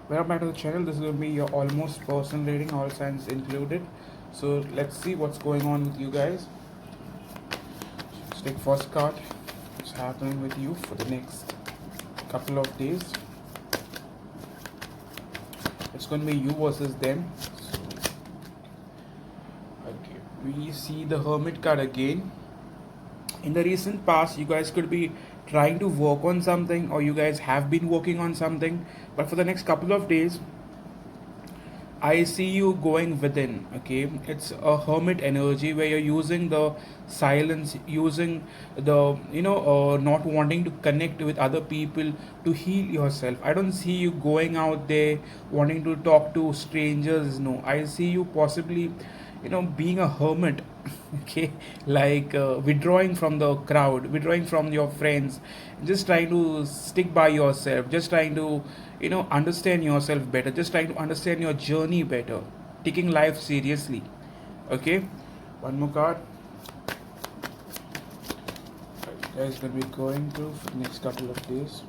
Welcome back to the channel. This is going to be your almost personal reading, all signs included. So let's see what's going on with you guys. Let's take first card. What's happening with you for the next couple of days? It's going to be you versus them. So, okay, we see the Hermit card again. In the recent past, you guys could be trying to work on something, or you guys have been working on something, but for the next couple of days I see you going within. Okay, it's a hermit energy where you're using the silence, using the not wanting to connect with other people to heal yourself. I don't see you going out there wanting to talk to strangers. No, I see you possibly being a hermit. Okay, like withdrawing from the crowd, withdrawing from your friends, just trying to stick by yourself, just trying to understand yourself better, just trying to understand your journey better, taking life seriously. Okay, one more card. Guys, gonna be going through for the next couple of days.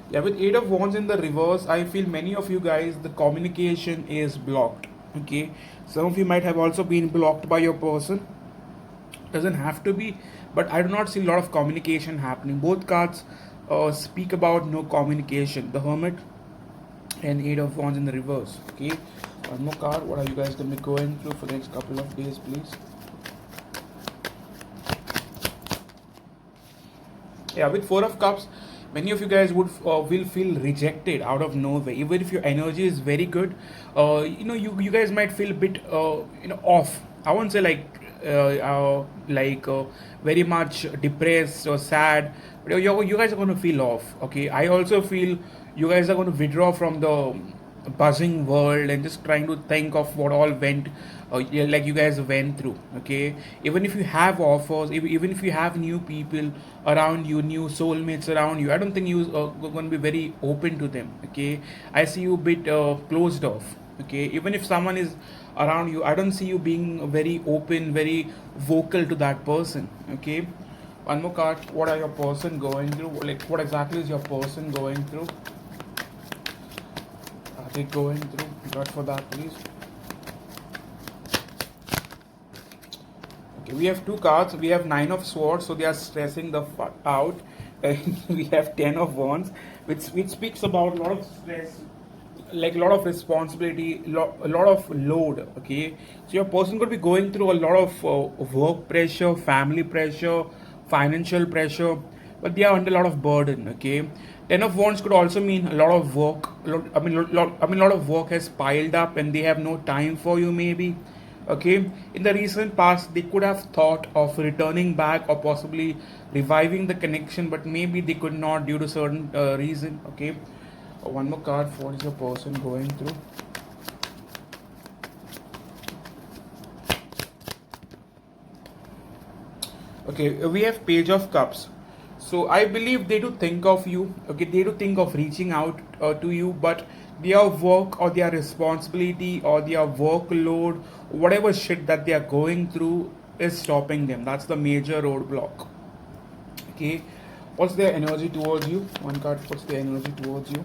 Yeah, with Eight of Wands in the reverse, I feel many of you guys, the communication is blocked. Okay, some of you might have also been blocked by your person. Doesn't have to be, but I do not see a lot of communication happening. Both cards speak about no communication. The Hermit and Eight of Wands in the reverse. Okay, one more card. What are you guys going to be going through for the next couple of days, please? Yeah, with Four of Cups, many of you guys will feel rejected out of nowhere. Even if your energy is very good, you guys might feel a bit off. I won't say very much depressed or sad, but you guys are going to feel off. Okay, I also feel you guys are going to withdraw from the buzzing world and just trying to think of what all went yeah, like you guys went through. Okay, even if you have offers, even if you have new people around you, new soulmates around you, I don't think you are going to be very open to them. Okay, I see you a bit closed off. Okay, even if someone is around you, I don't see you being very open, very vocal to that person. Okay, one more card. What are your person going through? Like, what exactly is your person going through? Are they going through? God for that, please. Okay, we have two cards. We have Nine of Swords, so they are stressing the fuck out. And we have Ten of Wands, which speaks about a lot of stress, like a lot of responsibility, a lot of load. Okay, so your person could be going through a lot of work pressure, family pressure, financial pressure, but they are under a lot of burden. Okay, Ten of Wands could also mean a lot of work. A lot of work has piled up, and they have no time for you. Maybe. Okay, in the recent past, they could have thought of returning back or possibly reviving the connection, but maybe they could not due to certain reason. Okay, one more card. What is your person going through? Okay, we have Page of Cups. So I believe they do think of you. Okay, they do think of reaching out to you, but their work or their responsibility or their workload, whatever shit that they are going through, is stopping them. That's the major roadblock. Okay, what's their energy towards you? One card. What's their energy towards you?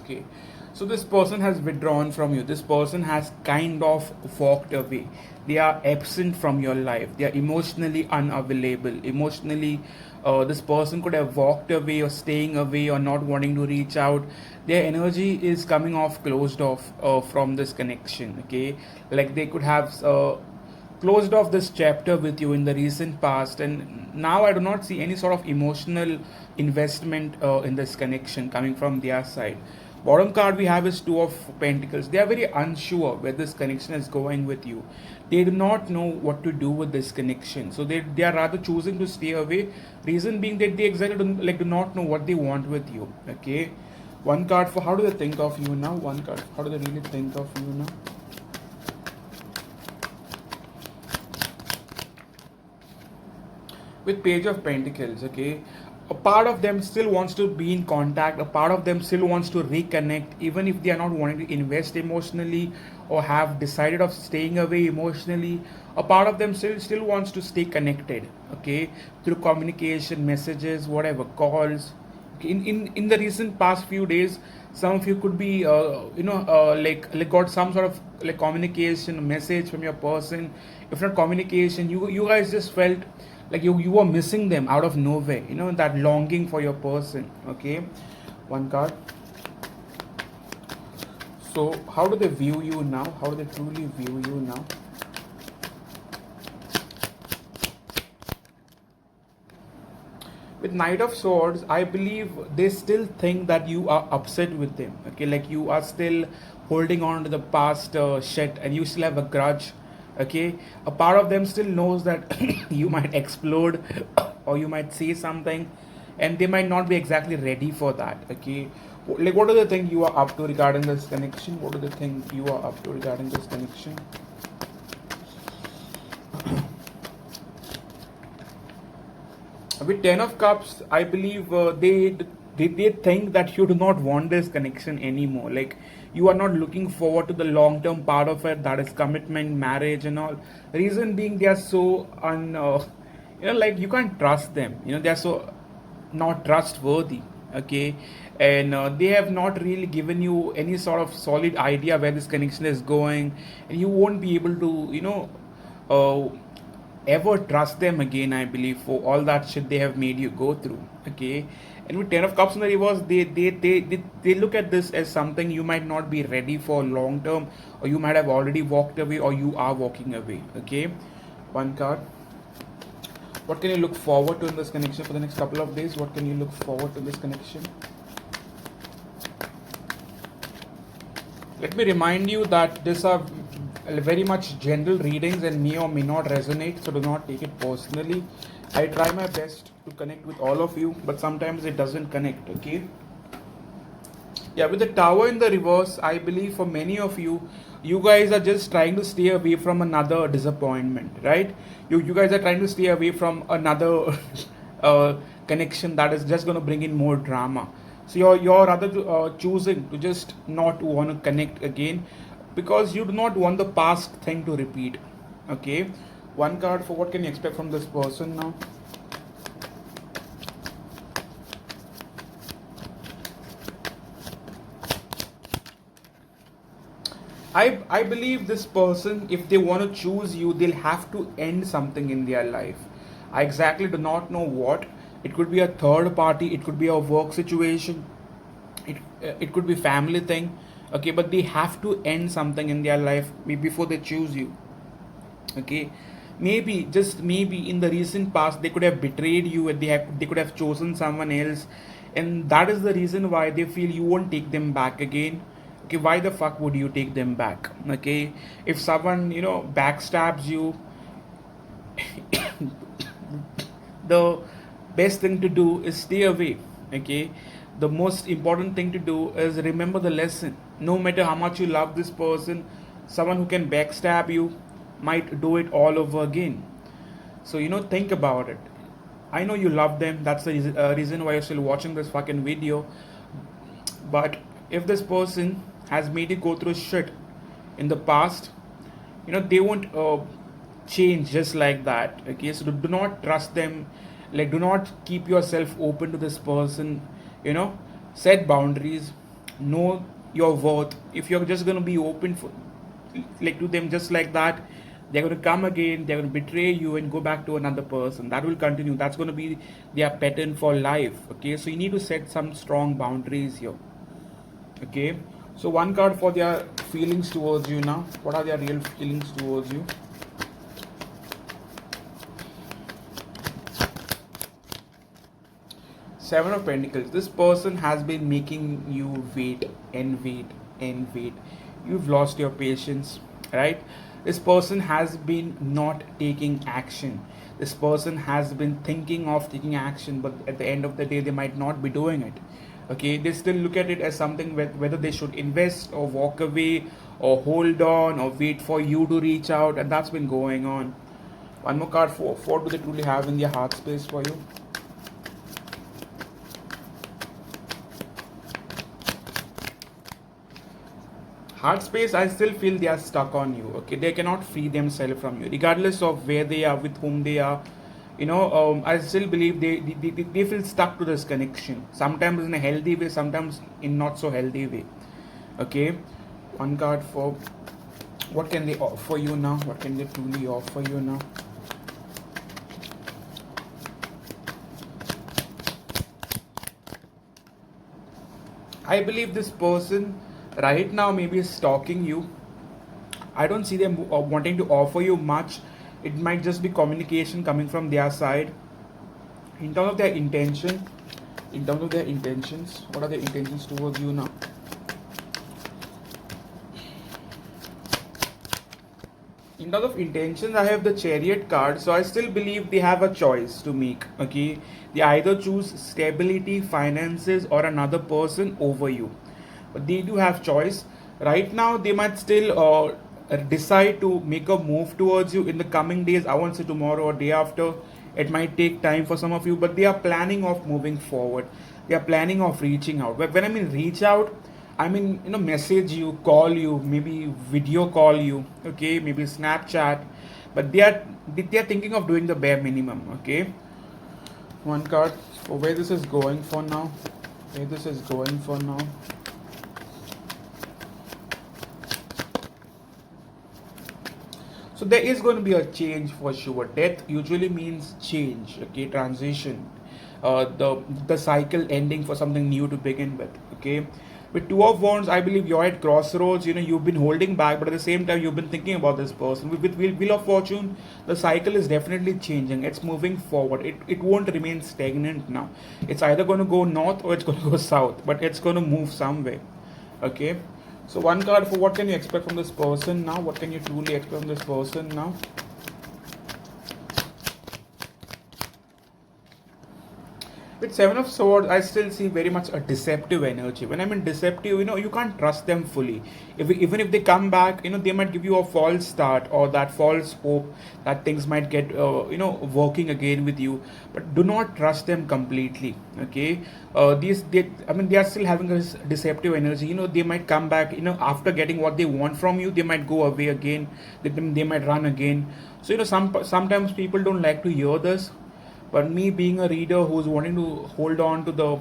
Okay, so this person has withdrawn from you. This person has kind of walked away. They are absent from your life. They are emotionally unavailable. Emotionally, this person could have walked away or staying away or not wanting to reach out. Their energy is coming off, closed off from this connection. Okay, like they could have closed off this chapter with you in the recent past, and now I do not see any sort of emotional investment in this connection coming from their side. Bottom card we have is Two of Pentacles. They are very unsure where this connection is going with you. They do not know what to do with this connection, so they are rather choosing to stay away. Reason being that they exactly do not know what they want with you. Okay, one card for how do they think of you now. One card, how do they really think of you now? With Page of Pentacles. Okay, a part of them still wants to be in contact, a part of them still wants to reconnect, even if they are not wanting to invest emotionally or have decided of staying away emotionally. A part of them still wants to stay connected, okay, through communication, messages, whatever, calls. Okay, in the recent past few days, some of you could be like got some sort of like communication message from your person. If not communication, you guys just felt like you were missing them out of nowhere, that longing for your person. Okay, one card. So how do they view you now? How do they truly view you now? With Knight of Swords, I believe they still think that you are upset with them. Okay, like you are still holding on to the past shit, and you still have a grudge. Okay, a part of them still knows that you might explode or you might say something, and they might not be exactly ready for that. Okay, like what do they think you are up to regarding this connection? What do they think you are up to regarding this connection? With Ten of Cups, I believe they think that you do not want this connection anymore. Like you are not looking forward to the long term part of it, that is commitment, marriage, and all. Reason being, they are so like you can't trust them. They are so not trustworthy. Okay, and they have not really given you any sort of solid idea where this connection is going, and you won't be able to uh, ever trust them again, I believe, for all that shit they have made you go through. Okay, and with Ten of Cups in the reverse, they look at this as something you might not be ready for long term, or you might have already walked away, or you are walking away. Okay, one card. What can you look forward to in this connection for the next couple of days? What can you look forward to in this connection? Let me remind you that these are very much general readings and may or may not resonate, so do not take it personally. I try my best to connect with all of you, but sometimes it doesn't connect. Okay, yeah, with the Tower in the reverse, I believe for many of you, you guys are just trying to stay away from another disappointment, right? You guys are trying to stay away from another connection that is just going to bring in more drama. So you're rather choosing to just not want to connect again, because you do not want the past thing to repeat. Okay, one card for what can you expect from this person now. I believe this person, if they want to choose you, they'll have to end something in their life. I exactly do not know what. It could be a third party, it could be a work situation, it could be family thing. Okay, but they have to end something in their life before they choose you. Okay, maybe, just maybe, in the recent past they could have betrayed you, and they could have chosen someone else, and that is the reason why they feel you won't take them back again. Okay, why the fuck would you take them back? Okay, if someone backstabs you, the best thing to do is stay away. Okay, the most important thing to do is remember the lesson. No matter how much you love this person, someone who can backstab you might do it all over again. So think about it. I know you love them, that's the reason why you're still watching this fucking video. But if this person has made you go through shit in the past, they won't change just like that. Okay, so do not trust them. Like, do not keep yourself open to this person. Set boundaries, know your worth. If you're just going to be open for like to them just like that, they're going to come again, they're going to betray you and go back to another person. That will continue. That's going to be their pattern for life. Okay, so you need to set some strong boundaries here. Okay, so one card for their feelings towards you now. What are their real feelings towards you? Seven of Pentacles. This person has been making you wait and wait and wait. You've lost your patience, right? This person has been not taking action. This person has been thinking of taking action, but at the end of the day, they might not be doing it. Okay, they still look at it as something whether they should invest or walk away or hold on or wait for you to reach out, and that's been going on. One more card. For what do they truly have in their heart space for you? Heart space, I still feel they are stuck on you. Okay, they cannot free themselves from you regardless of where they are, with whom they are. I still believe they feel stuck to this connection, sometimes in a healthy way, sometimes in not so healthy way. Okay, one card for what can they offer you now, what can they truly offer you now. I believe this person right now maybe is stalking you. I don't see them wanting to offer you much. It might just be communication coming from their side. In terms of their intention, in terms of their intentions, what are their intentions towards you now? In terms of intentions, I have the Chariot card, so I still believe they have a choice to make. Okay, they either choose stability, finances, or another person over you, but they do have choice. Right now, they might still decide to make a move towards you in the coming days. I won't say tomorrow or day after. It might take time for some of you, but they are planning of moving forward. They are planning of reaching out. But when I mean reach out, I mean, message you, call you, maybe video call you, okay, maybe Snapchat, but they are thinking of doing the bare minimum, okay. One card for where this is going for now. Where this is going for now. So there is going to be a change for sure. Death usually means change, okay, transition, the cycle ending for something new to begin with, okay. With Two of Wands, I believe you're at crossroads. You've been holding back, but at the same time, you've been thinking about this person. With Wheel of Fortune, the cycle is definitely changing. It's moving forward. It won't remain stagnant now. It's either going to go north or it's going to go south, but it's going to move somewhere. Okay. So one card for what can you expect from this person now? What can you truly expect from this person now? With Seven of Swords, I still see very much a deceptive energy. When I mean deceptive, you can't trust them fully. Even if they come back, they might give you a false start or that false hope that things might get, working again with you. But do not trust them completely. Okay, they are still having this deceptive energy. They might come back. After getting what they want from you, they might go away again. They might run again. So sometimes people don't like to hear this, but me being a reader who's wanting to hold on to the,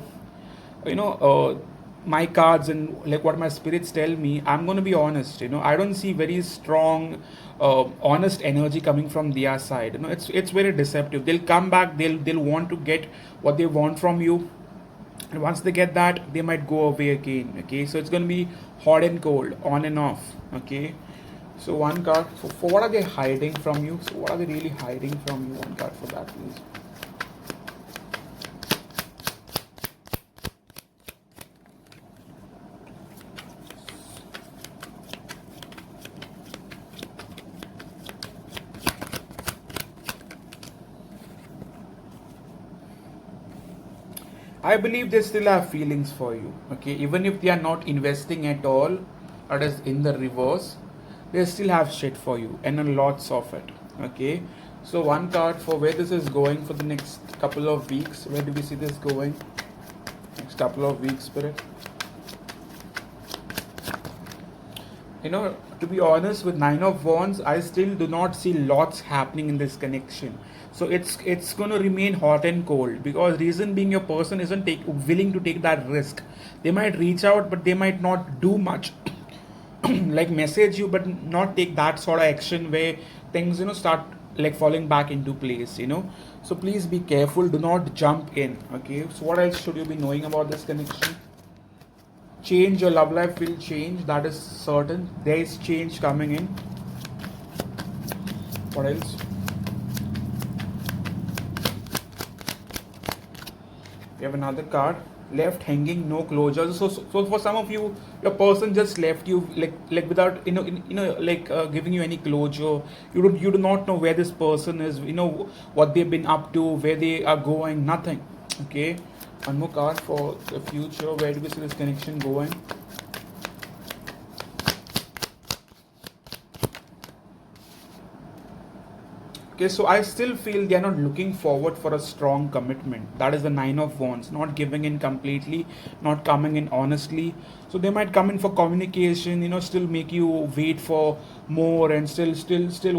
you know, my cards and like what my spirits tell me, I'm going to be honest. I don't see very strong, honest energy coming from their side. It's very deceptive. They'll come back. They'll want to get what they want from you, and once they get that, they might go away again. Okay, so it's going to be hot and cold, on and off. Okay. So one card for what are they hiding from you? So what are they really hiding from you? One card for that, please. I believe they still have feelings for you. Okay, even if they are not investing at all, that is in the reverse, they still have shit for you and lots of it. Okay, so one card for where this is going for the next couple of weeks. Where do we see this going? Next couple of weeks, Spirit. To be honest, with Nine of Wands, I still do not see lots happening in this connection. So it's going to remain hot and cold, because reason being, your person isn't willing to take that risk. They might reach out, but they might not do much. Like message you, but not take that sort of action where things start like falling back into place. So please be careful. Do not jump in. Okay. So what else should you be knowing about this connection? Change, your love life will change, that is certain. There is change coming in. What else? We have another card, left hanging, no closure. So for some of you, your person just left you like without giving you any closure. You do not know where this person is, what they've been up to, where they are going, nothing. Okay. One more card for the future. Where do we see this connection going? Okay, so I still feel they are not looking forward for a strong commitment. That is the Nine of Wands, not giving in completely, not coming in honestly. So they might come in for communication, still make you wait for more, and still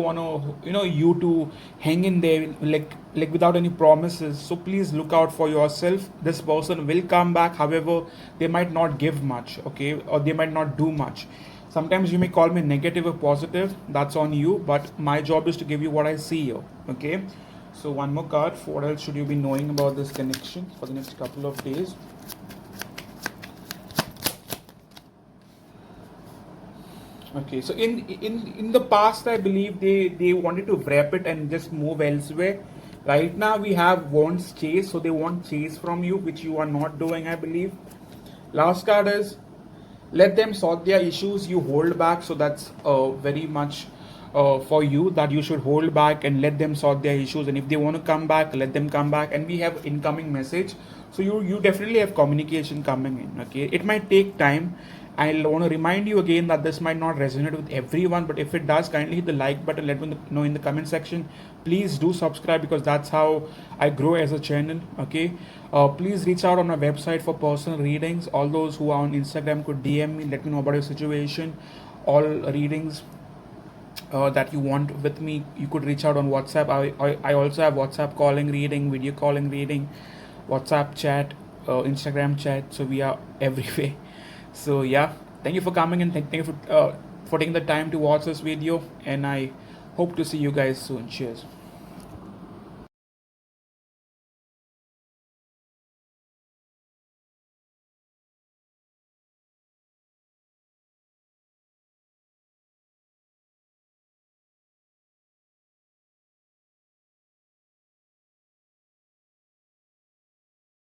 want to, you to hang in there like without any promises. So please look out for yourself. This person will come back. However, they might not give much, okay, or they might not do much. Sometimes you may call me negative or positive, that's on you, but my job is to give you what I see here. Okay, so one more card. What else should you be knowing about this connection for the next couple of days? Okay, so in the past, I believe they wanted to wrap it and just move elsewhere. Right now we have wants chase, so they want chase from you, which you are not doing, I believe. Last card is let them sort their issues, you hold back. So that's very much for you, that you should hold back and let them sort their issues, and if they want to come back, let them come back. And we have incoming message, so you definitely have communication coming in. Okay, it might take time. I want to remind you again that this might not resonate with everyone, but if it does, kindly hit the like button, let me know in the comment section. Please do subscribe, because that's how I grow as a channel. Okay, please reach out on my website for personal readings. All those who are on Instagram could DM me, let me know about your situation. All readings that you want with me, you could reach out on WhatsApp. I also have WhatsApp calling reading, video calling reading, WhatsApp chat, Instagram chat. So we are everywhere. So yeah, thank you for coming, and thank you for taking the time to watch this video, and I hope to see you guys soon. Cheers.